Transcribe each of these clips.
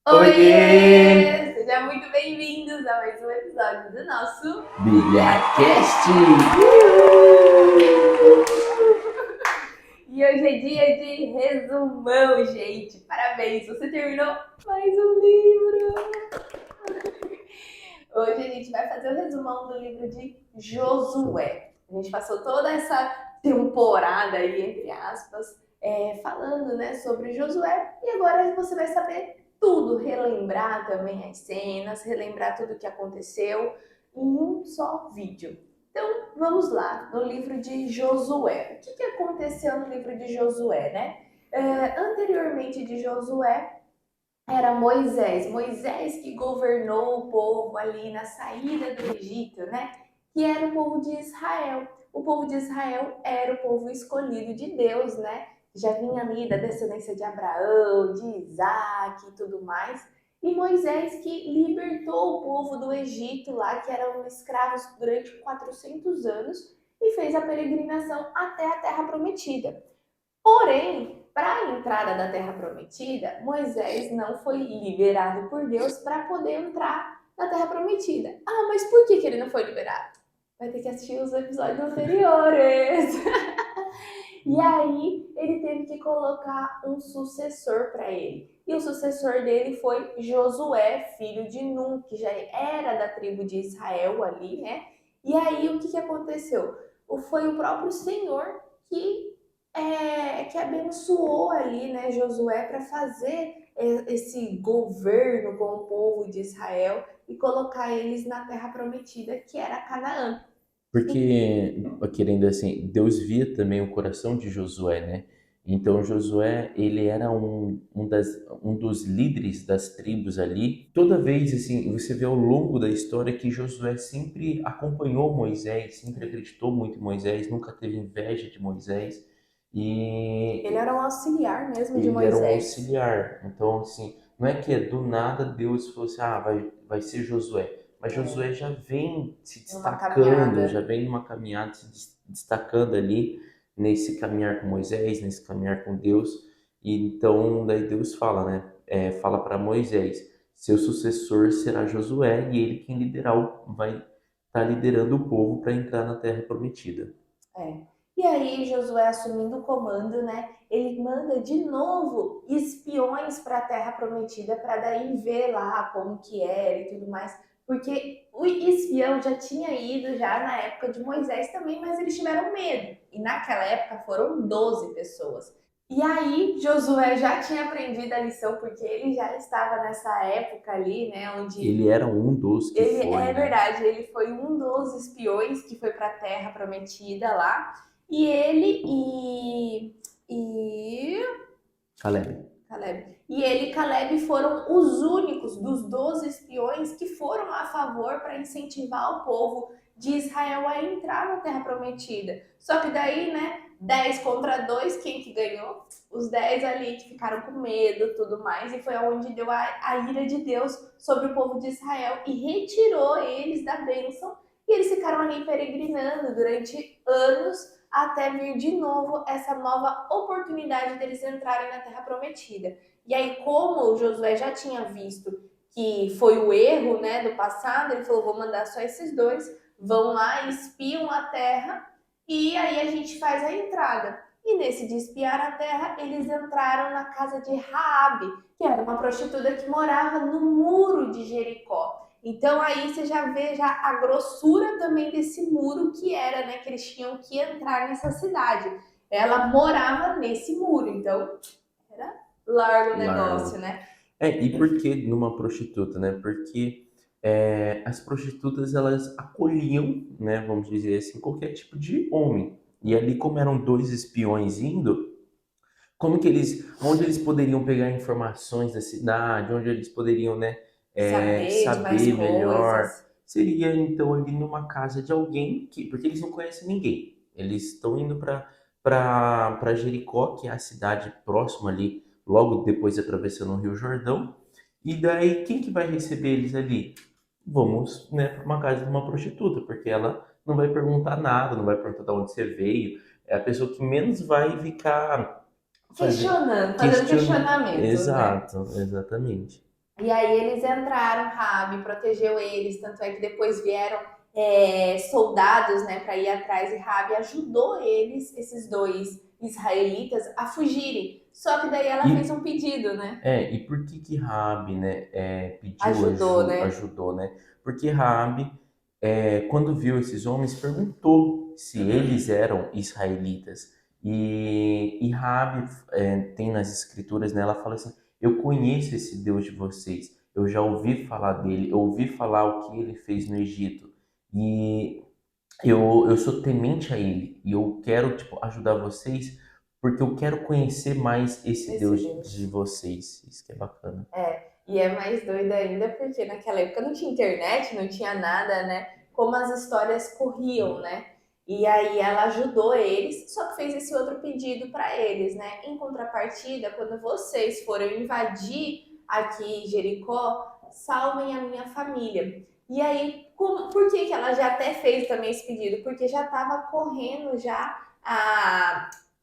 Oiê! Oiê! Sejam muito bem-vindos a mais um episódio do nosso BilhaCast! E hoje é dia de resumão, gente. Parabéns, você terminou mais um livro. Hoje a gente vai fazer o resumão do livro de Josué. A gente passou toda essa temporada aí, entre aspas, falando, né, sobre Josué. E agora você vai saber tudo, relembrar também as cenas, relembrar tudo o que aconteceu em um só vídeo. Então, vamos lá, no livro de Josué. O que aconteceu no livro de Josué, né? Anteriormente de Josué, era Moisés. Moisés que governou o povo ali na saída do Egito, né? Que era o povo de Israel. O povo de Israel era o povo escolhido de Deus, né? Já vinha ali da descendência de Abraão, de Isaac e tudo mais. E Moisés que libertou o povo do Egito lá, que eram escravos durante 400 anos, e fez a peregrinação até a Terra Prometida. Porém, para a entrada da Terra Prometida, Moisés não foi liberado por Deus para poder entrar na Terra Prometida. Ah, mas por que ele não foi liberado? Vai ter que assistir os episódios anteriores. E aí ele teve que colocar um sucessor para ele. E o sucessor dele foi Josué, filho de Nun, que já era da tribo de Israel ali, né? E aí o que aconteceu? Foi o próprio Senhor que abençoou ali, né, Josué para fazer esse governo com o povo de Israel e colocar eles na terra prometida, que era Canaã. Porque, querendo assim, Deus via também o coração de Josué, né? Então, Josué, ele era um dos líderes das tribos ali. Toda vez, assim, você vê ao longo da história que Josué sempre acompanhou Moisés, sempre acreditou muito em Moisés, nunca teve inveja de Moisés. Ele E era um auxiliar mesmo de ele era um Moisés. auxiliar. Então, assim, não é que do nada Deus falou assim, vai ser Josué. Mas É, Josué já vem se numa destacando, já caminhada. vem numa caminhada, destacando ali nesse caminhar com Moisés, nesse caminhar com Deus. E então, daí Deus fala, né? Fala para Moisés, seu sucessor será Josué e ele quem vai estar liderando o povo para entrar na Terra Prometida. É. E aí, Josué assumindo o comando, né? Ele manda de novo espiões para a Terra Prometida para daí ver lá como que era e tudo mais. Porque o espião já tinha ido já na época de Moisés também, mas eles tiveram medo. E naquela época foram 12 pessoas. E aí, Josué já tinha aprendido a lição, porque ele já estava nessa época ali, né? Onde Ele era um dos que ele foi, é né? verdade, ele foi um dos espiões que foi para a Terra Prometida lá. E ele e Caleb. Caleb. E ele e Caleb foram os únicos dos 12 espiões que foram a favor para incentivar o povo de Israel a entrar na Terra Prometida. Só que daí, né, 10 contra 2, quem que ganhou? Os 10 ali que ficaram com medo, tudo mais, e foi onde deu a ira de Deus sobre o povo de Israel e retirou eles da bênção. E eles ficaram ali peregrinando durante anos até vir de novo essa nova oportunidade deles entrarem na Terra Prometida. E aí, como o Josué já tinha visto que foi o erro, né, do passado, ele falou: vou mandar só esses dois, vão lá, espiam a terra e aí a gente faz a entrada. E nesse de espiar a terra, eles entraram na casa de Raabe, que era uma prostituta que morava no muro de Jericó. Então aí você já vê já a grossura também desse muro que era, né, que eles tinham que entrar nessa cidade. Ela morava nesse muro, então era largo o negócio, Largo. né? E por que numa prostituta, né? Porque as prostitutas elas acolhiam, né? Vamos dizer assim, qualquer tipo de homem. E ali, como eram dois espiões indo, onde eles poderiam pegar informações da cidade, onde eles poderiam, né? Saber de mais Saber melhor. coisas. Seria então ali numa casa de alguém porque eles não conhecem ninguém. Eles estão indo para Jericó, que é a cidade próxima ali, logo depois atravessando o Rio Jordão. E daí quem que vai receber eles ali? Vamos, né, para uma casa de uma prostituta, porque ela não vai perguntar nada, não vai perguntar de onde você veio. É a pessoa que menos vai ficar Questionando, fazendo Question... questionamentos, né? Exato, exatamente. E aí eles entraram, Rabi protegeu eles, tanto é que depois vieram soldados, né, para ir atrás e Rabi ajudou eles, esses dois israelitas, a fugirem. Só que daí ela fez E um pedido, né? e por que que Raabe, né, pediu Ajudou, né? ajudou, né? Porque Raabe, quando viu esses homens, perguntou se eles eram israelitas. E Raabe, tem nas escrituras, né, ela fala assim: eu conheço esse Deus de vocês, eu já ouvi falar dele, eu ouvi falar o que ele fez no Egito. E eu sou temente a ele e eu quero, tipo, ajudar vocês porque eu quero conhecer mais esse Esse Deus de Deus. vocês. Isso que é bacana. E é mais doido ainda porque naquela época não tinha internet, não tinha nada, né? Como as histórias corriam, né? E aí ela ajudou eles, só que fez esse outro pedido para eles, né? Em contrapartida, quando vocês forem invadir aqui Jericó, salvem a minha família. E aí, por que, que ela já até fez também esse pedido? Porque já estava correndo já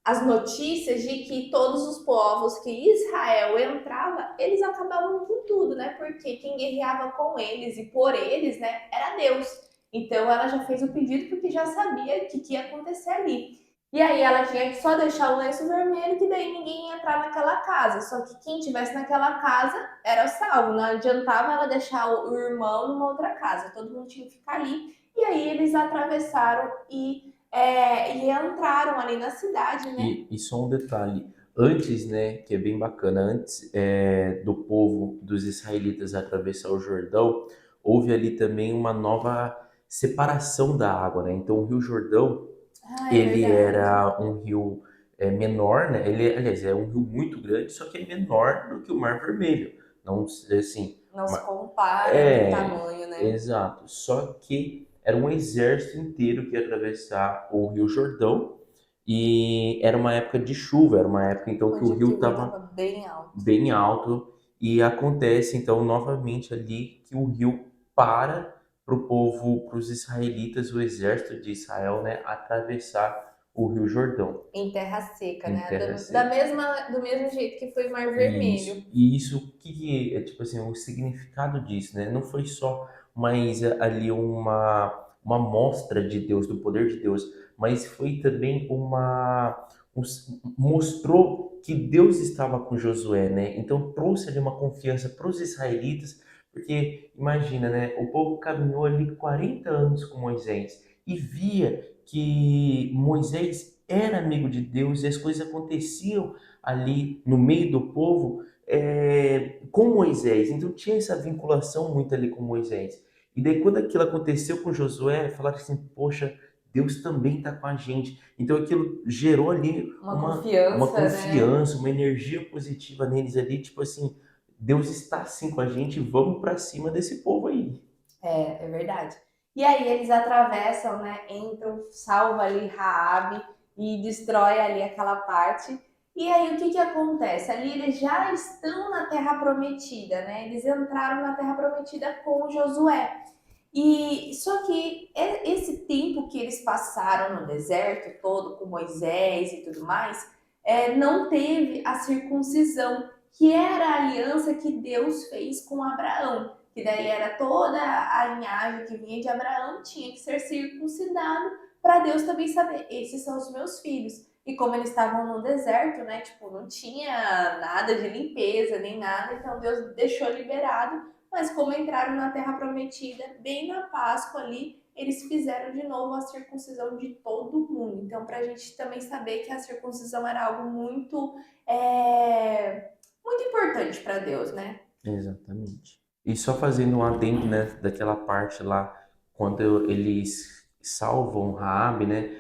as notícias de que todos os povos que Israel entrava, eles acabavam com tudo, né? Porque quem guerreava com eles e por eles, né, era Deus. Então ela já fez o pedido porque já sabia que ia acontecer ali. E aí ela tinha que só deixar o lenço vermelho, que daí ninguém ia entrar naquela casa. Só que quem tivesse naquela casa era salvo. Não adiantava ela deixar o irmão numa outra casa. Todo mundo tinha que ficar ali. E aí eles atravessaram e entraram ali na cidade, né? E só um detalhe, antes, né, que é bem bacana, antes do povo dos israelitas atravessar o Jordão, houve ali também uma nova separação da água, né? Então o Rio Jordão, Ah, é ele verdade. era um rio menor, né? Ele, aliás, é um rio muito grande, só que é menor do que o Mar Vermelho. Não, assim, Não se ma- compara de é, tamanho, né? exato. Só que era um exército inteiro que ia atravessar o Rio Jordão e era uma época de chuva, era uma época então que o Onde rio que o rio estava tava bem alto. bem alto e acontece então novamente ali que o rio para o povo, para os israelitas, o exército de Israel, né, atravessar o Rio Jordão Em terra seca, em né? terra seca. Do mesmo jeito que foi o Mar Isso. Vermelho. E isso, o que que é, tipo assim, o significado disso, né? Não foi só mais ali uma mostra de Deus, do poder de Deus, mas foi também mostrou que Deus estava com Josué, né? Então trouxe ali uma confiança para os israelitas, porque imagina, né? O povo caminhou ali 40 anos com Moisés e via que Moisés era amigo de Deus e as coisas aconteciam ali no meio do povo com Moisés. Então tinha essa vinculação muito ali com Moisés. E daí quando aquilo aconteceu com Josué, falaram assim, poxa, Deus também está com a gente. Então aquilo gerou ali Uma uma confiança, né? confiança, uma energia positiva neles ali, tipo assim, Deus está assim com a gente, vamos para cima desse povo aí. É verdade. E aí eles atravessam, né? Entram, salva ali Raabe e destrói ali aquela parte. E aí o que que acontece? Ali eles já estão na Terra Prometida, né? Eles entraram na Terra Prometida com Josué. E só que esse tempo que eles passaram no deserto todo com Moisés e tudo mais, não teve a circuncisão, que era a aliança que Deus fez com Abraão. Que daí era toda a linhagem que vinha de Abraão tinha que ser circuncidado para Deus também saber, esses são os meus filhos. E como eles estavam no deserto, né, tipo, não tinha nada de limpeza nem nada, então Deus deixou liberado, mas como entraram na Terra Prometida, bem na Páscoa ali, eles fizeram de novo a circuncisão de todo mundo. Então, para a gente também saber que a circuncisão era algo muito importante para Deus, né? Exatamente. E só fazendo um adendo, né, daquela parte lá, quando eles salvam Raabe, né,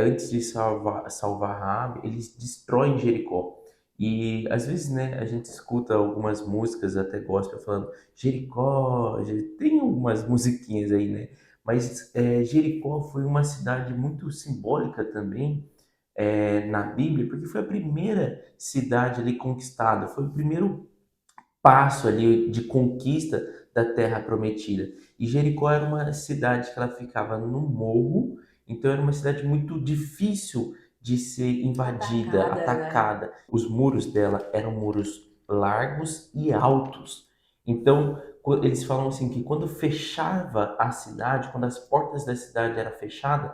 antes de salvar Raabe, eles destroem Jericó. E às vezes, né, a gente escuta algumas músicas até gospel falando Jericó, tem algumas musiquinhas aí, né? Mas Jericó foi uma cidade muito simbólica também na Bíblia, porque foi a primeira cidade ali conquistada, foi o primeiro passo ali de conquista da Terra Prometida. E Jericó era uma cidade que ela ficava no morro, então era uma cidade muito difícil de ser invadida, Atacada, né? atacada. Os muros dela eram muros largos e altos. Então, eles falam assim que quando fechava a cidade, quando as portas da cidade eram fechadas,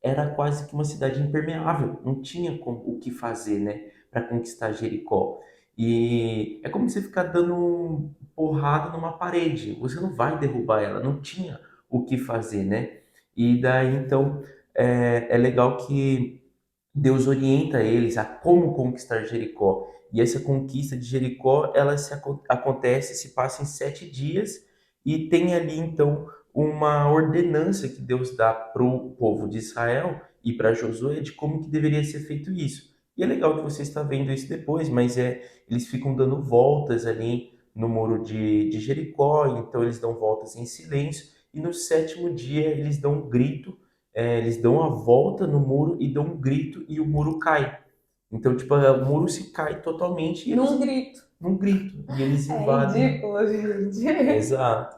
era quase que uma cidade impermeável, não tinha o que fazer, né, para conquistar Jericó. E é como você ficar dando porrada numa parede, você não vai derrubar ela, não tinha o que fazer, né? E daí então é legal que Deus orienta eles a como conquistar Jericó. E essa conquista de Jericó, ela acontece, se passa em 7 dias, e tem ali então uma ordenança que Deus dá para o povo de Israel e para Josué de como que deveria ser feito isso. E é legal que você está vendo isso depois, mas eles ficam dando voltas ali no muro de Jericó, então eles dão voltas em silêncio, e no sétimo dia eles dão um grito, eles dão a volta no muro e dão um grito e o muro cai. Então, tipo, o muro se cai totalmente e Num eles, grito. num grito, e eles É invadem, ridículo, gente. exato,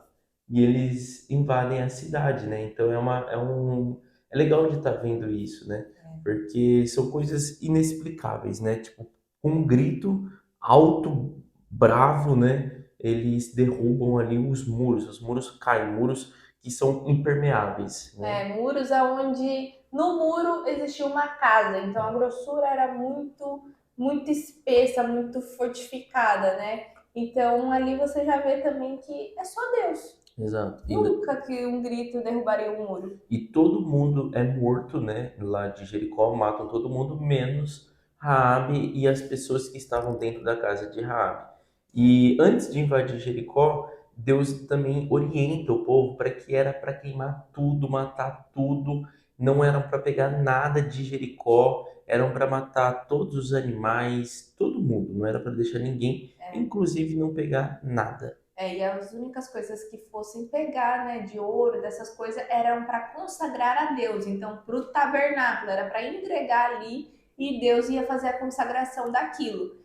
e eles invadem a cidade, né? Então é legal de estar vendo isso, né? Porque são coisas inexplicáveis, né? Tipo, com um grito alto, bravo, né? Eles derrubam ali os muros caem, muros que são impermeáveis, né? Muros aonde no muro existia uma casa, então a grossura era muito espessa, muito fortificada, né? Então ali você já vê também que é só Deus. Exato. Nunca que um grito derrubaria um muro. E todo mundo é morto, né? Lá de Jericó, matam todo mundo, menos Raabe e as pessoas que estavam dentro da casa de Raabe. E antes de invadir Jericó, Deus também orienta o povo para que era para queimar tudo, matar tudo, não eram para pegar nada de Jericó, eram para matar todos os animais, todo mundo, não era para deixar ninguém, inclusive não pegar nada. E as únicas coisas que fossem pegar, né, de ouro, dessas coisas, eram para consagrar a Deus. Então, para o tabernáculo, era para entregar ali e Deus ia fazer a consagração daquilo.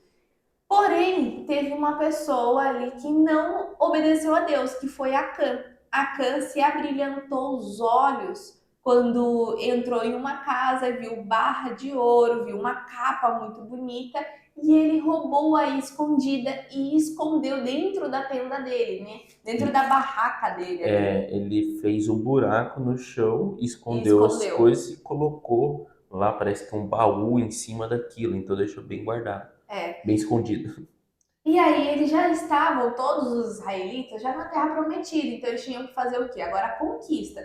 Porém, teve uma pessoa ali que não obedeceu a Deus, que foi Acã. Acã se abrilhantou os olhos quando entrou em uma casa, viu barra de ouro, viu uma capa muito bonita e ele roubou a escondida e escondeu dentro da tenda dele, né? Dentro da barraca dele ali. Ele fez um buraco no chão, E escondeu as escondeu. coisas e colocou lá, parece que um baú em cima daquilo, então deixou bem guardado, É. bem escondido. E aí eles já estavam, todos os israelitas, já na Terra Prometida, então eles tinham que fazer o quê? Agora a conquista.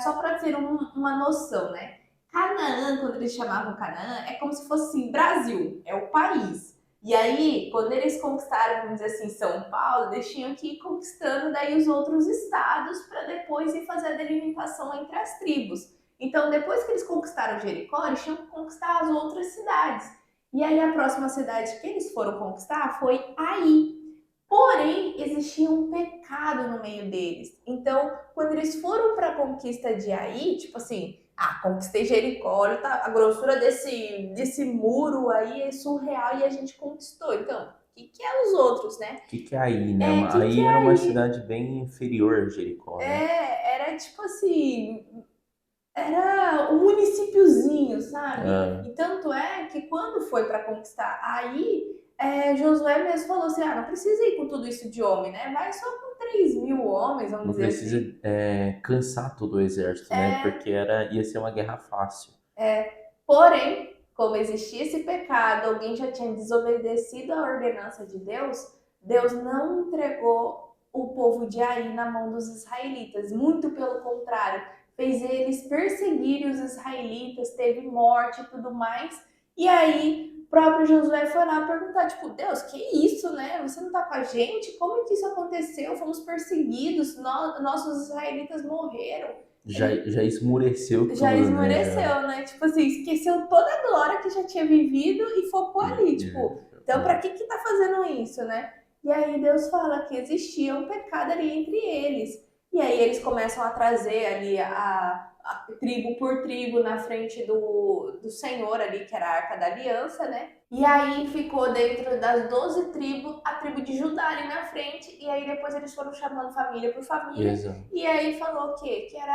Só para ter uma noção, né? Canaã, quando eles chamavam Canaã, é como se fosse assim, Brasil, é o país. E aí, quando eles conquistaram, vamos dizer assim, São Paulo, eles tinham que ir conquistando daí os outros estados para depois ir fazer a delimitação entre as tribos. Então, depois que eles conquistaram Jericó, eles tinham que conquistar as outras cidades. E aí a próxima cidade que eles foram conquistar foi Ai. Porém, existia um pecado no meio deles. Então, quando eles foram para a conquista de Ai, tipo assim, conquistei Jericó, olha, a grossura desse muro aí é surreal e a gente conquistou. Então, o que é os outros, né? Que é aí, né? Que Aí é era uma Ai? cidade bem inferior a Jericó, né? Era tipo assim, era um municípiozinho, sabe? Ah, E tanto é que quando foi para conquistar aí, Josué mesmo falou assim: não precisa ir com tudo isso de homem, né? Vai só com 3.000 homens, vamos não dizer precisa assim. cansar todo o exército, né? Porque ia ser uma guerra fácil. Porém, como existia esse pecado, alguém já tinha desobedecido a ordenança de Deus, Deus não entregou o povo de Ai na mão dos israelitas. Muito pelo contrário, fez eles perseguirem os israelitas, teve morte e tudo mais. E aí, o próprio Josué foi lá perguntar, tipo, Deus, que isso, né? Você não tá com a gente? Como é que isso aconteceu? Fomos perseguidos, nossos israelitas morreram. Já esmureceu Já tudo, né? Já. esmoreceu, né? Tipo assim, esqueceu toda a glória que já tinha vivido e focou ali, tipo, então pra que tá fazendo isso, né? E aí Deus fala que existia um pecado ali entre eles. E aí eles começam a trazer ali a tribo por tribo na frente do Senhor ali, que era a Arca da Aliança, né? E aí ficou dentro das 12 tribos, a tribo de Judá ali na frente, e aí depois eles foram chamando família por família, Exato. e aí falou o quê? Que era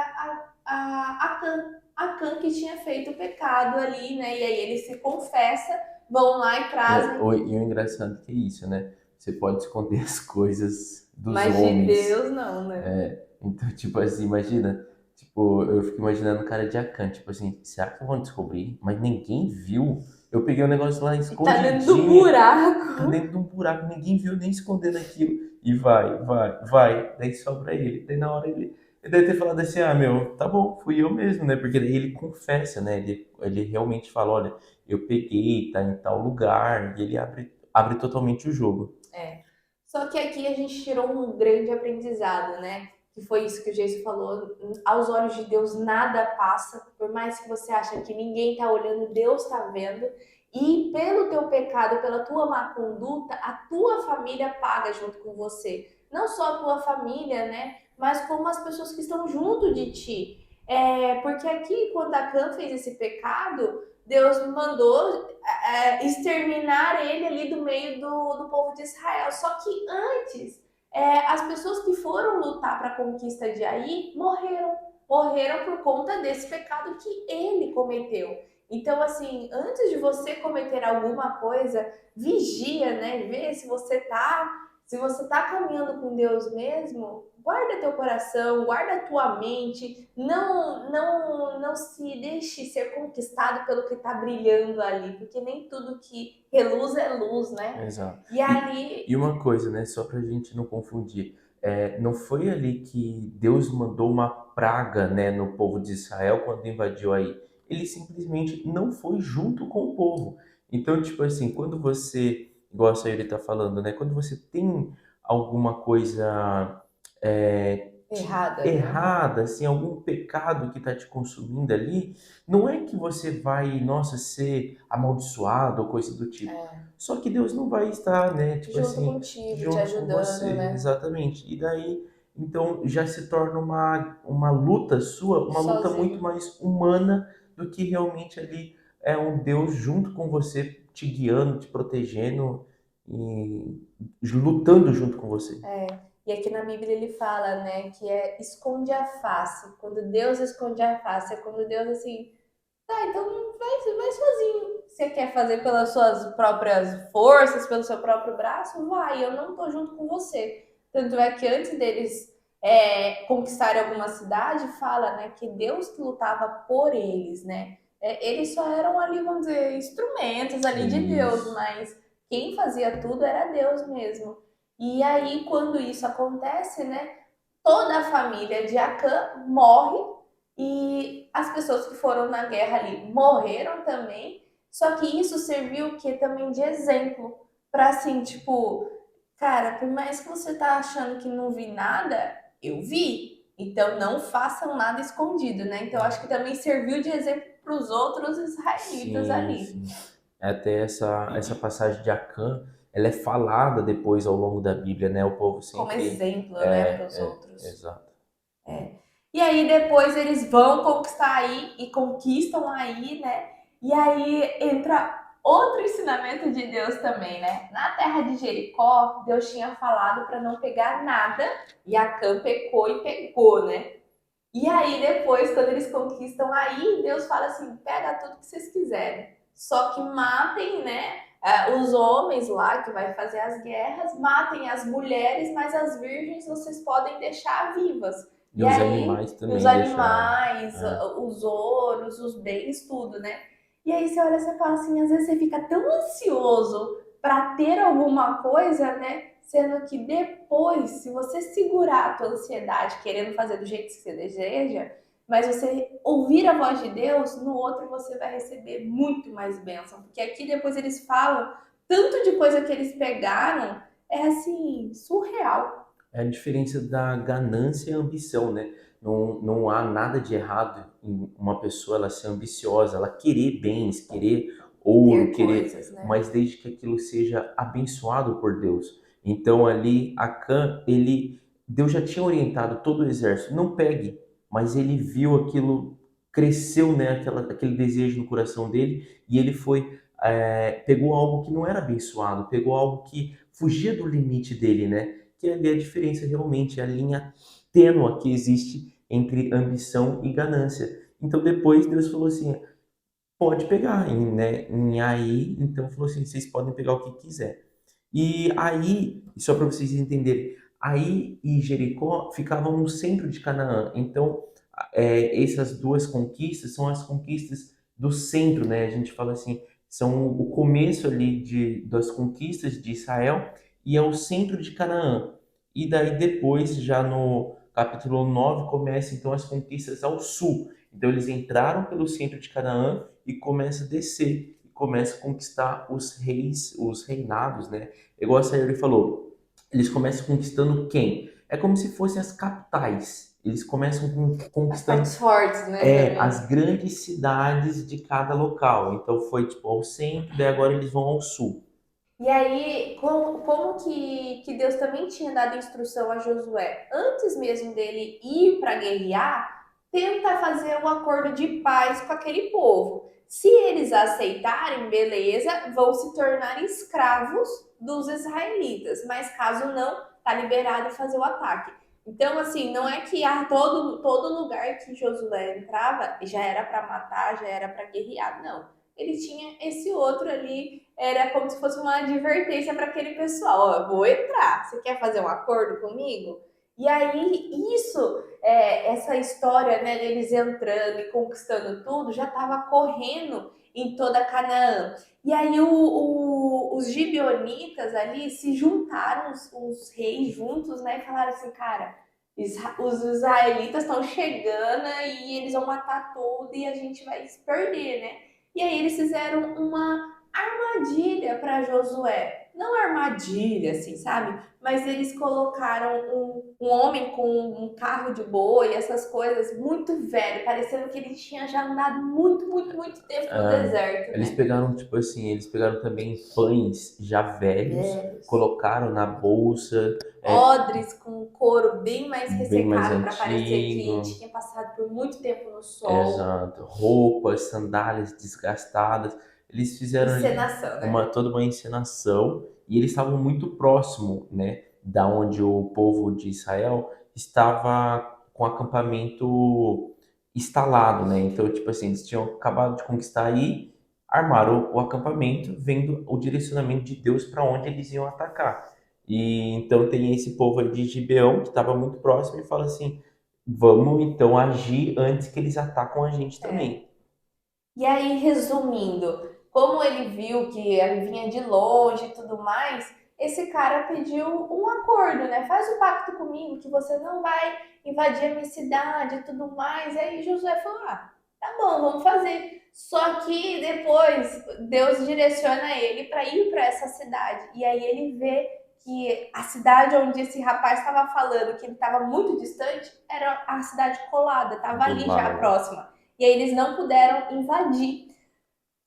a Acã que tinha feito o pecado ali, né? E aí ele se confessa, vão lá e trazem. E o engraçado que é isso, né? você pode esconder as coisas dos Mas de homens. Deus, não, né? Então, tipo assim, imagina, tipo, eu fico imaginando o cara de Akan, tipo assim, será que vão descobrir? Mas ninguém viu. Eu peguei o negócio lá E tá dentro do escondidinho, tá buraco. dentro de um buraco, ninguém viu nem escondendo aquilo. E vai. Daí sobra ele. Daí na hora ele deve ter falado assim, ah, meu, tá bom, fui eu mesmo, né? Porque daí ele confessa, né? Ele realmente fala, olha, eu peguei, tá em tal lugar, e ele abre totalmente o jogo. É. Só que aqui a gente tirou um grande aprendizado, né? Que foi isso que o Jesus falou. Aos olhos de Deus nada passa, por mais que você ache que ninguém está olhando, Deus está vendo. E pelo teu pecado, pela tua má conduta, a tua família paga junto com você. Não só a tua família, né? Mas como as pessoas que estão junto de ti. Porque aqui, quando Acã fez esse pecado, Deus mandou exterminar ele ali do meio do povo de Israel. Só que antes, as pessoas que foram lutar para a conquista de Ai morreram. Morreram por conta desse pecado que ele cometeu. Então, assim, antes de você cometer alguma coisa, vigia, né? Vê se você tá caminhando com Deus mesmo, guarda teu coração, guarda tua mente, não se deixe ser conquistado pelo que está brilhando ali, porque nem tudo que reluz é luz, né? Exato. E E ali, uma coisa, né, só pra gente não confundir, não foi ali que Deus mandou uma praga, né, no povo de Israel quando invadiu aí. Ele simplesmente não foi junto com o povo. Então, tipo assim, quando você, igual a Sayuri tá falando, né, quando você tem alguma coisa errada, né? errada, assim, algum pecado que está te consumindo ali, não é que você vai, nossa, ser amaldiçoado ou coisa do tipo. É, Só que Deus não vai estar, né, tipo junto assim, contigo, te junto com ajudando, você, né? exatamente. E daí, então, já se torna uma luta sua, uma luta muito Sozinho. mais humana do que realmente ali é um Deus junto com você, te guiando, te protegendo e lutando junto com você. E aqui na Bíblia ele fala, né, que esconde a face. Quando Deus esconde a face, é quando Deus assim, tá, então vai sozinho. Você quer fazer pelas suas próprias forças, pelo seu próprio braço? Vai, eu não tô junto com você. Tanto é que antes deles conquistarem alguma cidade, fala, né, que Deus que lutava por eles, né? Eles só eram ali, vamos dizer, instrumentos ali de Deus, Isso. mas quem fazia tudo era Deus mesmo. E aí, quando isso acontece, né, toda a família de Acã morre e as pessoas que foram na guerra ali morreram também. Só que isso serviu que também de exemplo para assim, tipo, cara, por mais que você tá achando que não vi nada, eu vi. Então não façam nada escondido, né? Então acho que também serviu de exemplo para os outros israelitas Sim, ali, sim. Até essa passagem de Acã, ela é falada depois ao longo da Bíblia, né? O povo como sempre exemplo, né, para os outros. exato. E aí depois eles vão conquistar aí e conquistam aí, né? E aí entra outro ensinamento de Deus também, né? Na terra de Jericó, Deus tinha falado para não pegar nada e Acã pecou e pegou, né? E aí depois, quando eles conquistam aí, Deus fala assim: pega tudo que vocês quiserem, só que matem, né? Os homens lá que vai fazer as guerras, matem as mulheres, mas as virgens vocês podem deixar vivas. E E os aí, animais os também deixar. animais, É. os ouros, os bens, tudo, né? E aí você olha e fala assim, às vezes você fica tão ansioso para ter alguma coisa, né? Sendo que depois, se você segurar a tua ansiedade querendo fazer do jeito que você deseja, mas você ouvir a voz de Deus, no outro você vai receber muito mais bênção. Porque aqui depois eles falam tanto de coisa que eles pegaram, é assim, surreal. É a diferença da ganância e ambição, né? Não há nada de errado em uma pessoa ela ser ambiciosa, ela querer bens, querer ouro, Ter querer, coisas, né? mas desde que aquilo seja abençoado por Deus. Então ali Acã, Deus já tinha orientado todo o exército, não pegue, mas ele viu aquilo cresceu, né? Aquele desejo no coração dele e ele pegou algo que não era abençoado, pegou algo que fugia do limite dele, né? Que ali a diferença realmente é a linha tênua que existe entre ambição e ganância. Então depois Deus falou assim, pode pegar, em, né, em aí, então falou assim, vocês podem pegar o que quiser. E aí, só para vocês entenderem, aí e Jericó ficavam no centro de Canaã. Então, essas duas conquistas são as conquistas do centro, né? A gente fala assim, são o começo ali das conquistas de Israel e é o centro de Canaã. E daí depois, já no capítulo 9 começa então as conquistas ao sul. Então eles entraram pelo centro de Canaã e começa a descer, e começa a conquistar os reis, os reinados, né? Igual a Sayuri falou, eles começam conquistando quem? É como se fossem as capitais. Eles começam As partes conquistando fortes, né, também. as grandes cidades de cada local. Então foi tipo ao centro, daí agora eles vão ao sul. E aí, como que Deus também tinha dado instrução a Josué, antes mesmo dele ir para guerrear, tenta fazer um acordo de paz com aquele povo. Se eles aceitarem, beleza, vão se tornar escravos dos israelitas, mas caso não, tá liberado fazer o ataque. Então, assim, não é que todo lugar que Josué entrava já era para matar, já era para guerrear, não. Ele tinha esse outro ali, era como se fosse uma advertência para aquele pessoal: ó, eu vou entrar, você quer fazer um acordo comigo? E aí, essa história, né, deles entrando e conquistando tudo, já estava correndo em toda Canaã. E aí os gibeonitas ali se juntaram, os reis juntos, né, e falaram assim, cara, os israelitas estão chegando e eles vão matar tudo e a gente vai se perder, né? E aí eles fizeram uma armadilha para Josué. Não armadilha, assim, sabe? Mas eles colocaram um homem com um carro de boi, essas coisas, muito velho, parecendo que ele tinha já andado muito, muito, muito tempo no Ah, deserto, eles né? pegaram, tipo assim, eles pegaram também pães já velhos, Velhos. colocaram na bolsa, Odres com couro bem mais bem mais ressecado para parecer que antigo, tinha passado por muito tempo no sol. exato, roupas, sandálias desgastadas. Eles fizeram ali Encenação, né? toda uma encenação e eles estavam muito próximo, né, da onde o povo de Israel estava com o acampamento instalado, né? Então, tipo assim, eles tinham acabado de conquistar aí, armaram o acampamento, vendo o direcionamento de Deus para onde eles iam atacar. E então tem esse povo aí de Gibeão que estava muito próximo e fala assim: vamos então agir antes que eles atacam a gente É. também. E aí, resumindo, como ele viu que ele vinha de longe e tudo mais, esse cara pediu um acordo, né? Faz um pacto comigo que você não vai invadir a minha cidade e tudo mais. E aí Josué falou: ah, tá bom, vamos fazer. Só que depois Deus direciona ele para ir para essa cidade. E aí ele vê que a cidade onde esse rapaz estava falando que ele estava muito distante era a cidade colada, estava Do ali já lado. próxima. E aí eles não puderam invadir.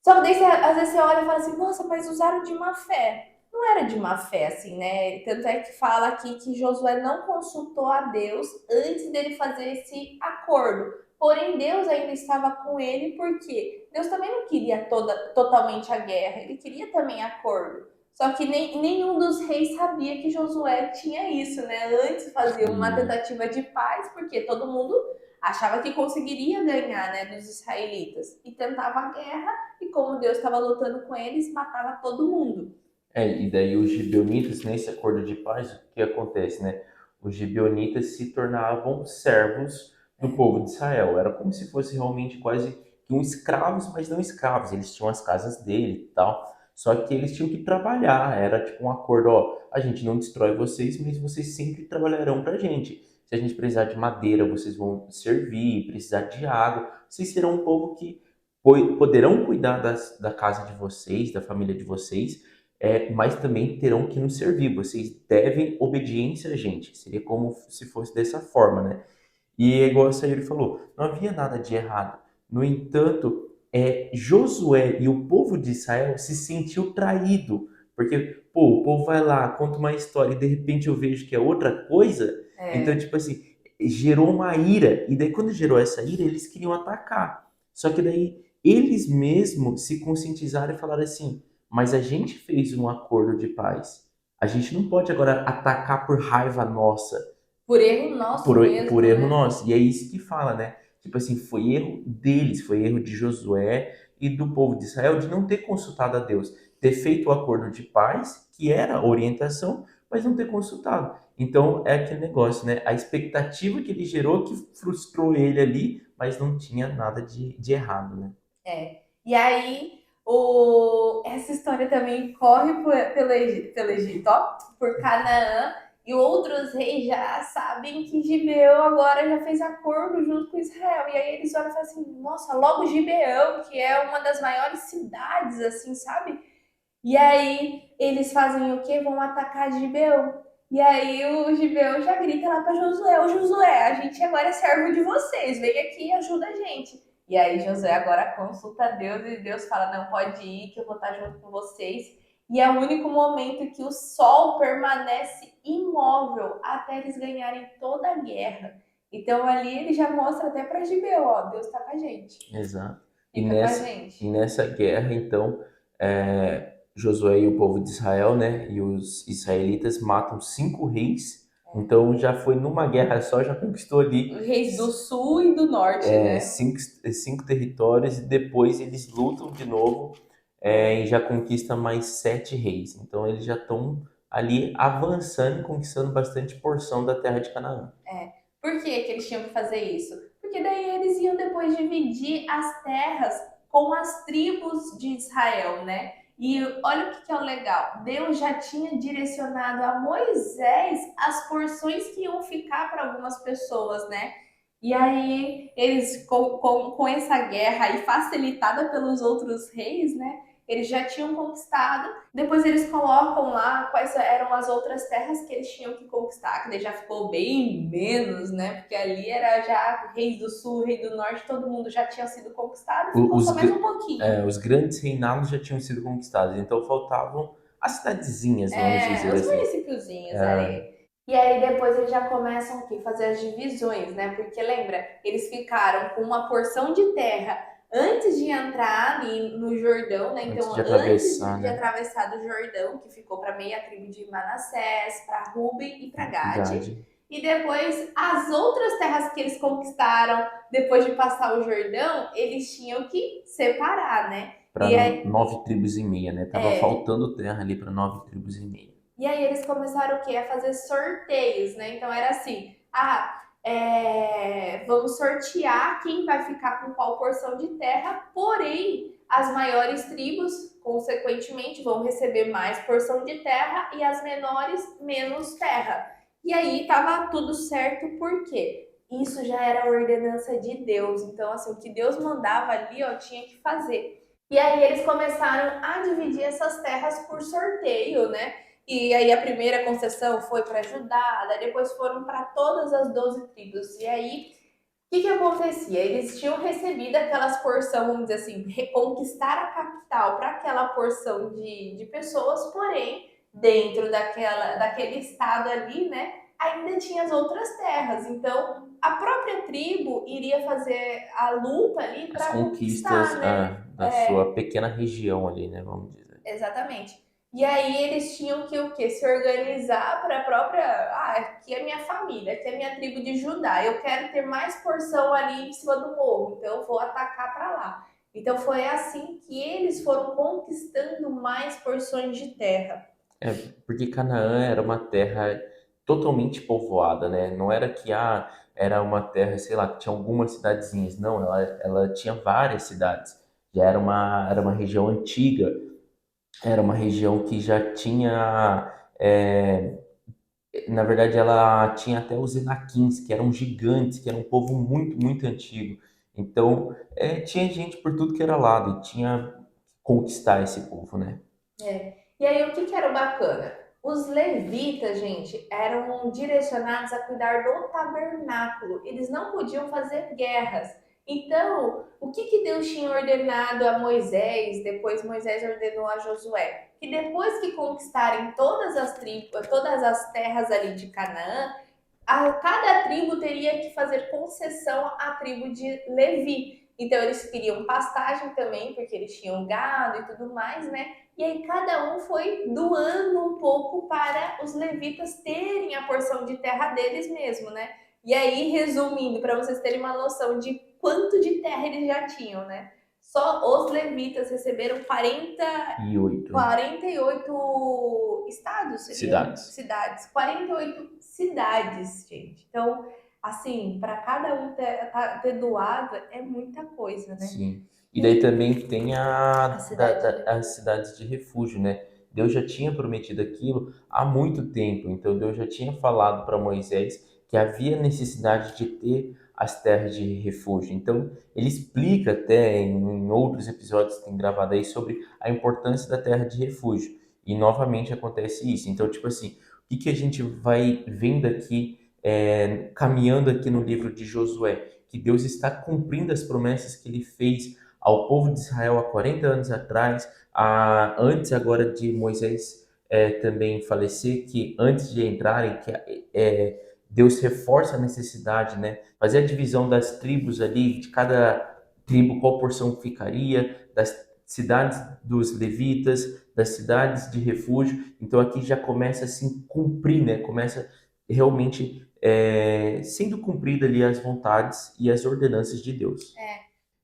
Só que daí às vezes você olha e fala assim, nossa, mas usaram de má fé. Não era de má fé, assim, né? Tanto é que fala aqui que Josué não consultou a Deus antes dele fazer esse acordo. Porém, Deus ainda estava com ele, porque Deus também não queria totalmente a guerra, ele queria também acordo. Só que nenhum dos reis sabia que Josué tinha isso, né? Antes fazia uma Sim. tentativa de paz, porque todo mundo achava que conseguiria ganhar, né, dos israelitas. E tentava a guerra, e como Deus estava lutando com eles, matava todo mundo. E daí os gibeonitas, nesse acordo de paz, o que acontece, né? Os gibeonitas se tornavam servos do povo de Israel. Era como se fosse realmente quase que um escravos, mas não escravos. Eles tinham as casas dele e tal. Só que eles tinham que trabalhar. Era tipo um acordo, ó, a gente não destrói vocês, mas vocês sempre trabalharão pra gente. Se a gente precisar de madeira, vocês vão servir, precisar de água, vocês serão um povo que poderão cuidar da casa de vocês, da família de vocês, mas também terão que nos servir. Vocês devem obediência a gente. Seria como se fosse dessa forma, né? E é igual a Sayuri falou, não havia nada de errado. No entanto, Josué e o povo de Israel se sentiu traído, porque pô, o povo vai lá, conta uma história e de repente eu vejo que é outra coisa. Então, É, tipo assim, gerou uma ira. E daí quando gerou essa ira, eles queriam atacar. Só que daí eles mesmos se conscientizaram e falaram assim: mas a gente fez um acordo de paz. A gente não pode agora atacar por raiva nossa, por erro nosso por mesmo, erro né? nosso. E é isso que fala, né? Tipo assim, foi erro deles, foi erro de Josué e do povo de Israel de não ter consultado a Deus. ter feito o acordo de paz, que era a orientação, mas não ter consultado. Então é aquele negócio, né? A expectativa que ele gerou que frustrou ele ali, mas não tinha nada de errado, né? É. E aí, essa história também corre pelo Egito, ó, por Canaã, e outros reis já sabem que Gibeão agora já fez acordo junto com Israel. E aí eles olham e falam assim: nossa, logo Gibeão, que é uma das maiores cidades, assim, sabe? E aí eles fazem o quê? Vão atacar Gibeão. E aí o Gibeão já grita lá para Josué: ô Josué, a gente agora é servo de vocês, vem aqui e ajuda a gente. E aí Josué agora consulta Deus e Deus fala: não, pode ir, que eu vou estar junto com vocês. E é o único momento que o sol permanece imóvel até eles ganharem toda a guerra. Então ali ele já mostra até para Gibeão: ó, Deus está com a gente, Exato. E fica com a nessa, e gente. nessa guerra, então, Josué e o povo de Israel, né, e os israelitas matam 5 reis. Então já foi numa guerra só, já conquistou ali Os reis do sul e do norte, né? cinco territórios e depois eles lutam de novo e já conquista mais 7 reis. Então eles já estão ali avançando e conquistando bastante porção da terra de Canaã. É. Por que que eles tinham que fazer isso? Porque daí eles iam depois dividir as terras com as tribos de Israel, né? E olha o que que é o legal. Deus já tinha direcionado a Moisés as porções que iam ficar para algumas pessoas, né? E aí eles com essa guerra aí facilitada pelos outros reis, né? Eles já tinham conquistado. Depois eles colocam lá quais eram as outras terras que eles tinham que conquistar, que daí já ficou bem menos, né? Porque ali era já reis do sul, rei do norte, todo mundo já tinha sido conquistado, O- ficou Os, só mais um gr- pouquinho. os grandes reinados já tinham sido conquistados, então faltavam as cidadezinhas, vamos É, dizer os assim. municípiozinhos É, ali. E aí depois eles já começam o quê? Fazer as divisões, né? Porque lembra, eles ficaram com uma porção de terra antes de entrar ali no Jordão, né? antes Então, de antes atravessar, de né? atravessar do Jordão, que ficou para meia tribo de Manassés, para Ruben e para Gade. Gade. E depois as outras terras que eles conquistaram depois de passar o Jordão, eles tinham que separar, né? Para E aí, 9 tribos e meia, né? Tava faltando terra ali para 9 tribos e meia. E aí eles começaram o quê? A fazer sorteios, né? Então era assim, vamos sortear quem vai ficar com qual porção de terra, porém as maiores tribos, consequentemente, vão receber mais porção de terra e as menores menos terra. E aí tava tudo certo, por quê? Isso já era a ordenança de Deus. Então, assim, o que Deus mandava ali, ó, tinha que fazer. E aí eles começaram a dividir essas terras por sorteio, né? E aí a primeira concessão foi para Judá, daí depois foram para todas as 12 tribos. E aí, o que que acontecia? Eles tinham recebido aquelas porção, vamos dizer assim, reconquistar a capital para aquela porção de pessoas, porém, dentro daquele estado ali, né, ainda tinha as outras terras. Então, a própria tribo iria fazer a luta ali As para conquistas conquistar, né? da sua pequena região ali, né? Vamos dizer. Exatamente. E aí eles tinham que o quê? Se organizar para a própria. Ah, aqui é minha família, aqui é minha tribo de Judá. Eu quero ter mais porção ali em cima do morro, então eu vou atacar para lá. Então foi assim que eles foram conquistando mais porções de terra. É, porque Canaã era uma terra totalmente povoada, né? Não era que era uma terra, sei lá, que tinha algumas cidadezinhas. Não, ela tinha várias cidades. Já era uma região antiga, era uma região que já tinha. Na verdade, ela tinha até os Enaquins, que eram gigantes, que era um povo muito, muito antigo. Então, tinha gente por tudo que era lado e tinha que conquistar esse povo, né? É. E aí, o que que era o bacana? Os levitas, gente, eram direcionados a cuidar do tabernáculo. Eles não podiam fazer guerras. Então, o que que Deus tinha ordenado a Moisés, depois Moisés ordenou a Josué? Que depois que conquistarem todas as tribos, todas as terras ali de Canaã, cada tribo teria que fazer concessão à tribo de Levi. Então eles queriam pastagem também, porque eles tinham gado e tudo mais, né? E aí cada um foi doando um pouco para os levitas terem a porção de terra deles mesmo, né? E aí, resumindo, para vocês terem uma noção de quanto de terra eles já tinham, né? Só os levitas receberam E 8 48 estados, seriam cidades. cidades, 48 cidades, gente. Então, assim, para cada um ter doado é muita coisa, né? Sim. E daí E também tem a cidade de as cidades de refúgio, né? Deus já tinha prometido aquilo há muito tempo, então Deus já tinha falado para Moisés que havia necessidade de ter as terras de refúgio. Então, ele explica até em outros episódios que tem gravado aí sobre a importância da terra de refúgio. E novamente acontece isso. Então, tipo assim, o que que a gente vai vendo aqui, caminhando aqui no livro de Josué? Que Deus está cumprindo as promessas que ele fez ao povo de Israel há 40 anos atrás, antes agora de Moisés também falecer, que antes de entrarem, que Deus reforça a necessidade, né? Fazer a divisão das tribos ali, de cada tribo qual porção ficaria, das cidades dos levitas, das cidades de refúgio. Então aqui já começa a se cumprir, né? Começa realmente sendo cumprida ali as vontades e as ordenanças de Deus.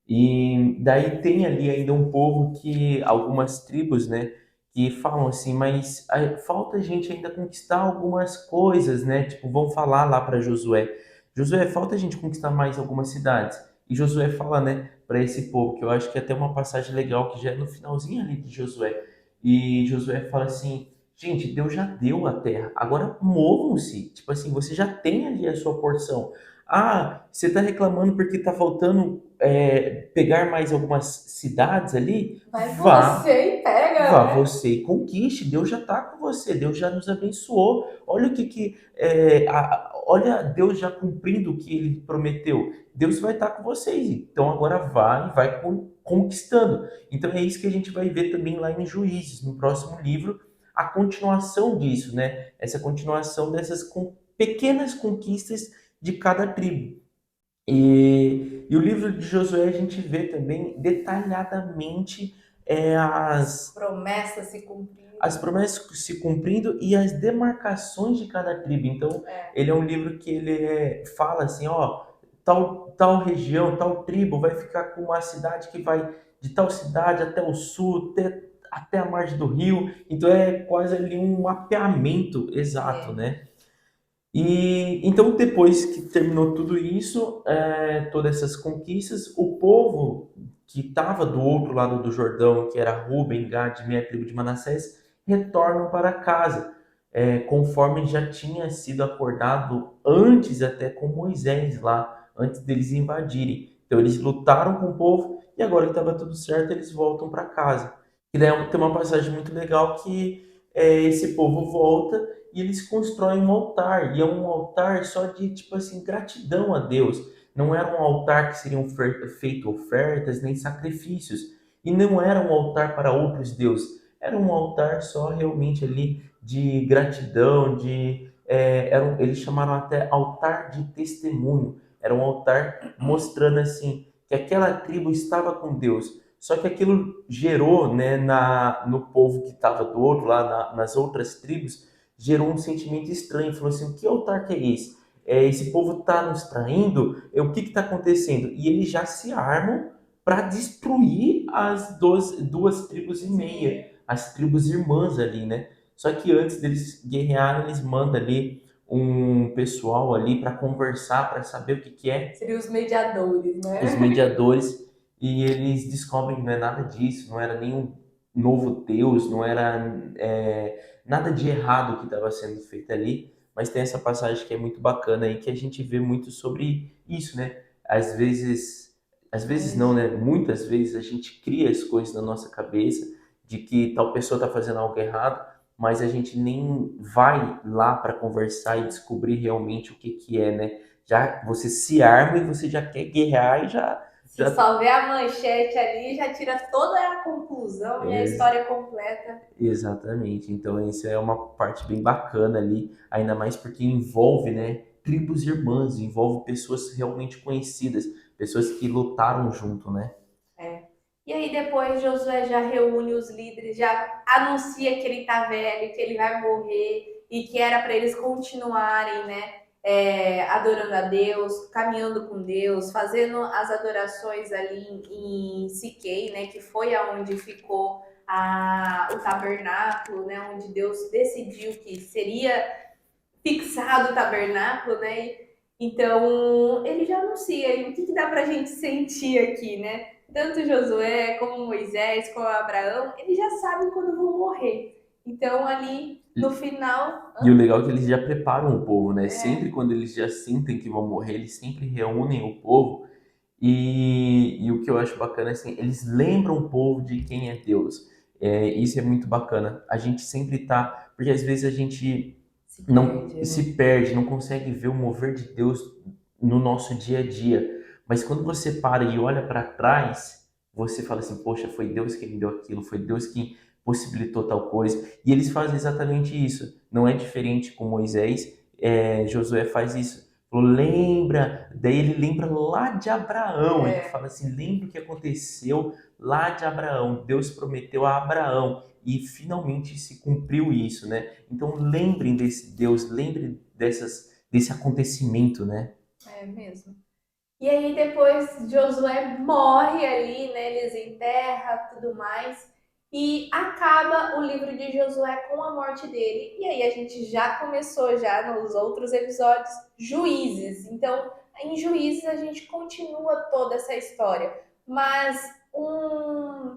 E daí tem ali ainda um povo que, algumas tribos, né, que falam assim, mas falta a gente ainda conquistar algumas coisas, né? Tipo, vão falar lá para Josué, Josué, falta a gente conquistar mais algumas cidades. E Josué fala, né, para esse povo, que eu acho que é até uma passagem legal que já é no finalzinho ali de Josué. E Josué fala assim, gente, Deus já deu a terra, agora movam-se. Tipo assim, você já tem ali a sua porção. Ah, você está reclamando porque está faltando pegar mais algumas cidades ali? vai Vá, você e pega, vá né? você e conquiste. Deus já está com você, Deus já nos abençoou. Olha o olha Deus já cumprindo o que Ele prometeu. Deus vai estar com vocês. Então agora vai conquistando. Então é isso que a gente vai ver também lá em Juízes, no próximo livro, a continuação disso, né? Essa continuação dessas pequenas conquistas de cada tribo. E o livro de Josué a gente vê também detalhadamente Promessa se as cumprindo. promessas se cumprindo e as demarcações de cada tribo. Então, É. ele é um livro que ele fala assim, ó, tal região, tal tribo vai ficar com uma cidade que vai de tal cidade até o sul, até a margem do rio. Então, é quase ali um mapeamento exato, É. né? E então, depois que terminou tudo isso, todas essas conquistas, o povo que estava do outro lado do Jordão, que era Ruben, Gad, meia tribo de Manassés, retornam para casa, conforme já tinha sido acordado antes até com Moisés lá, antes deles invadirem. Então eles lutaram com o povo e agora que estava tudo certo, eles voltam para casa. E daí tem uma passagem muito legal que esse povo volta e eles constroem um altar, e é um altar só de, tipo assim, gratidão a Deus. Não era um altar que seriam feitas ofertas nem sacrifícios, e não era um altar para outros deuses, era um altar só realmente ali de gratidão, eles chamaram até altar de testemunho, era um altar mostrando assim, que aquela tribo estava com Deus, só que aquilo gerou, né, no povo que estava do outro lá, nas outras tribos, gerou um sentimento estranho. Falou assim: que altar que é esse? Esse povo está nos traindo? O que está acontecendo? E eles já se armam para destruir as duas tribos e meia, as tribos irmãs ali, né? Só que antes deles guerrearem, eles mandam ali um pessoal ali para conversar, para saber o que, que é, Seriam os mediadores, os né? mediadores, e eles descobrem que não é nada disso, não era nenhum novo Deus, não era nada de errado que estava sendo feito ali, mas tem essa passagem que é muito bacana aí, que a gente vê muito sobre isso, né? Às vezes não, Ai, né? Muitas vezes a gente cria as coisas na nossa cabeça de que tal pessoa está fazendo algo errado, mas a gente nem vai lá para conversar e descobrir realmente o que que é, né? Já você se arma e você já quer guerrear e se já só ver a manchete ali, já tira toda a conclusão e a é, história completa. exatamente. Então isso é uma parte bem bacana ali, ainda mais porque envolve, né, tribos irmãs, envolve pessoas realmente conhecidas, pessoas que lutaram junto, né? É. E aí depois Josué já reúne os líderes, já anuncia que ele tá velho, que ele vai morrer e que era para eles continuarem, né? adorando a Deus, caminhando com Deus, fazendo as adorações ali em Siquém, né, que foi aonde ficou o tabernáculo, né, onde Deus decidiu que seria fixado o tabernáculo, né? Então, ele já anuncia aí o que dá pra gente sentir aqui, né? Tanto Josué, como Moisés, como Abraão, eles já sabem quando vão morrer. Então, ali no final. E o legal é que eles já preparam o povo, né? Sempre É, quando eles já sentem que vão morrer, eles sempre reúnem o povo. E o que eu acho bacana é assim, eles lembram o povo de quem é Deus. Isso é muito bacana. A gente sempre tá, porque às vezes a gente se não perde, né? se perde, não consegue ver o mover de Deus no nosso dia a dia. Mas quando você para e olha para trás, você fala assim: poxa, foi Deus que me deu aquilo, foi Deus que possibilitou tal coisa. E eles fazem exatamente isso. Não é diferente com Moisés, Josué faz isso. Falou, lembra, daí ele lembra lá de Abraão. Ele fala É, assim: lembra o que aconteceu lá de Abraão. Deus prometeu a Abraão e finalmente se cumpriu isso, né? Então lembrem desse Deus, lembrem desse acontecimento, né? é mesmo. E aí depois Josué morre ali, né? Eles enterram tudo mais. E acaba o livro de Josué com a morte dele. E aí a gente já começou já nos outros episódios Juízes. Então, em Juízes a gente continua toda essa história. Mas um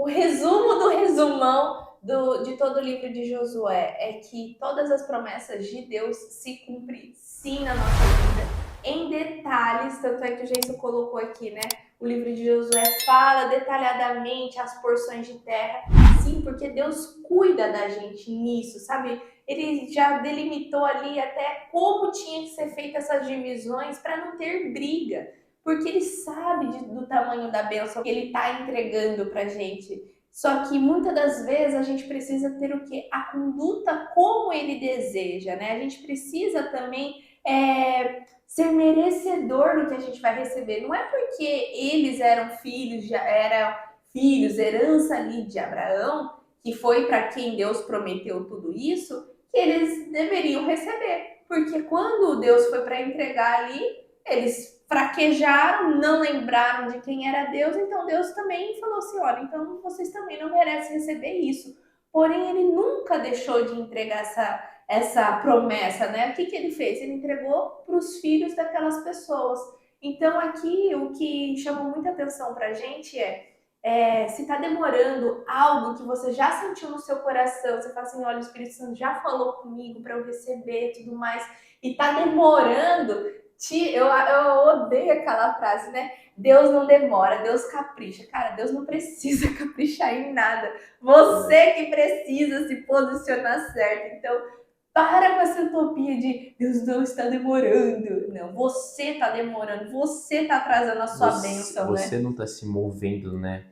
resumo do resumão de todo o livro de Josué é que todas as promessas de Deus se cumprem sim na nossa vida em detalhes, tanto é que o Jason colocou aqui, né? O livro de Josué fala detalhadamente as porções de terra. Sim, porque Deus cuida da gente nisso, sabe? Ele já delimitou ali até como tinha que ser feitas essas divisões para não ter briga. Porque ele sabe do tamanho da bênção que ele está entregando para gente. Só que muitas das vezes a gente precisa ter o quê? A conduta como ele deseja, né? A gente precisa também ser merecedor do que a gente vai receber. Não é porque eles eram filhos, herança ali de Abraão, que foi para quem Deus prometeu tudo isso, que eles deveriam receber. Porque quando Deus foi para entregar ali, eles fraquejaram, não lembraram de quem era Deus, então Deus também falou assim: olha, então vocês também não merecem receber isso. Porém, ele nunca deixou de entregar essa promessa, né? O que ele fez? Ele entregou para os filhos daquelas pessoas. Então, aqui, o que chama muita atenção para a gente se está demorando algo que você já sentiu no seu coração, você fala assim, olha, o Espírito Santo já falou comigo para eu receber e tudo mais, e está demorando, eu odeio aquela frase, né? Deus não demora, Deus capricha. Cara, Deus não precisa caprichar em nada. Você que precisa se posicionar certo. Então, para com essa utopia de Deus não está demorando. Não, você está demorando, você está atrasando a sua bênção, Você né? não está se movendo, né?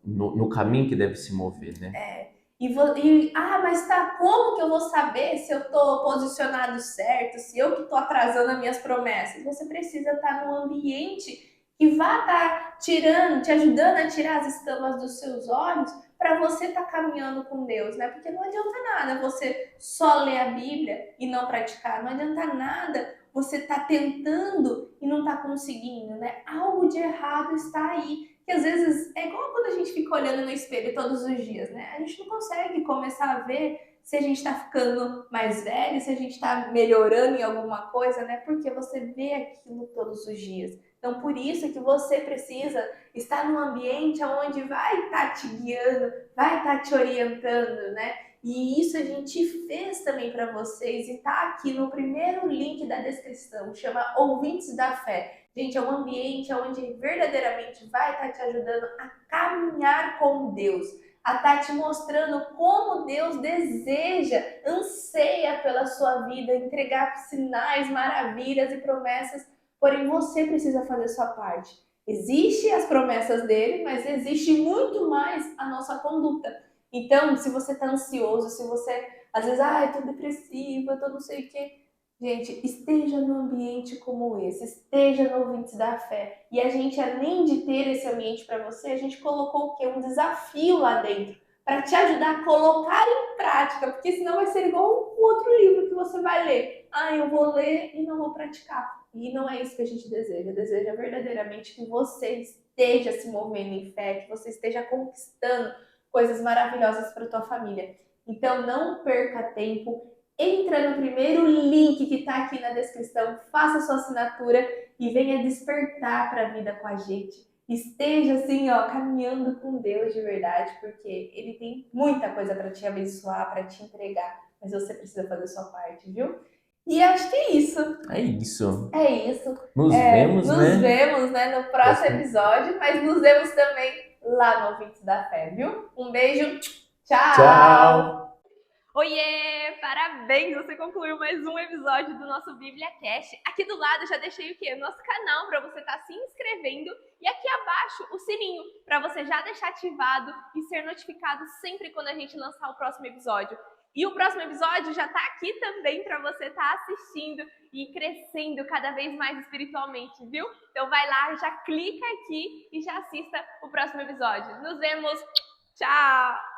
No caminho que deve se mover, né? Mas tá, como que eu vou saber se eu estou posicionado certo, se eu que estou atrasando as minhas promessas? Você precisa estar num ambiente que vá estar te ajudando a tirar as escamas dos seus olhos para você estar caminhando com Deus, né? Porque não adianta nada você só ler a Bíblia e não praticar, não adianta nada você estar tentando e não estar conseguindo, né? Algo de errado está aí que às vezes é igual quando a gente fica olhando no espelho todos os dias, né? A gente não consegue começar a ver se a gente está ficando mais velho, se a gente está melhorando em alguma coisa, né? Porque você vê aquilo todos os dias. Então, por isso que você precisa estar num ambiente onde vai estar te guiando, vai estar te orientando, né? E isso a gente fez também para vocês e tá aqui no primeiro link da descrição, chama Ouvintes da Fé. Gente, é um ambiente onde verdadeiramente vai estar te ajudando a caminhar com Deus, a estar te mostrando como Deus deseja, anseia pela sua vida, entregar sinais, maravilhas e promessas, porém você precisa fazer sua parte. Existem as promessas dele, mas existe muito mais a nossa conduta. Então, se você está ansioso, se você às vezes, eu tô depressiva, eu tô não sei o quê, gente, esteja num ambiente como esse, esteja no Ouvintes da Fé. E a gente, além de ter esse ambiente para você, a gente colocou o quê? Um desafio lá dentro, para te ajudar a colocar em prática, porque senão vai ser igual um outro livro que você vai ler. Ah, eu vou ler e não vou praticar. E não é isso que a gente deseja. Deseja verdadeiramente que você esteja se movendo em fé, que você esteja conquistando coisas maravilhosas para tua família. Então não perca tempo, entra no primeiro link que está aqui na descrição, faça sua assinatura e venha despertar para a vida com a gente. Esteja assim, ó, caminhando com Deus de verdade, porque Ele tem muita coisa para te abençoar, para te entregar, mas você precisa fazer a sua parte, viu? E acho que é isso. É isso. É isso. Nos vemos, Nos né? vemos, né, no próximo episódio, mas nos vemos também lá no Ouvintes da Fé, viu? Um beijo. Tchau! Tchau! Oiê! Parabéns! Você concluiu mais um episódio do nosso Bíblia Cast. Aqui do lado eu já deixei o quê? O nosso canal para você estar se inscrevendo e aqui abaixo o sininho para você já deixar ativado e ser notificado sempre quando a gente lançar o próximo episódio. E o próximo episódio já está aqui também para você estar assistindo e crescendo cada vez mais espiritualmente, viu? Então vai lá, já clica aqui e já assista o próximo episódio. Nos vemos! Tchau!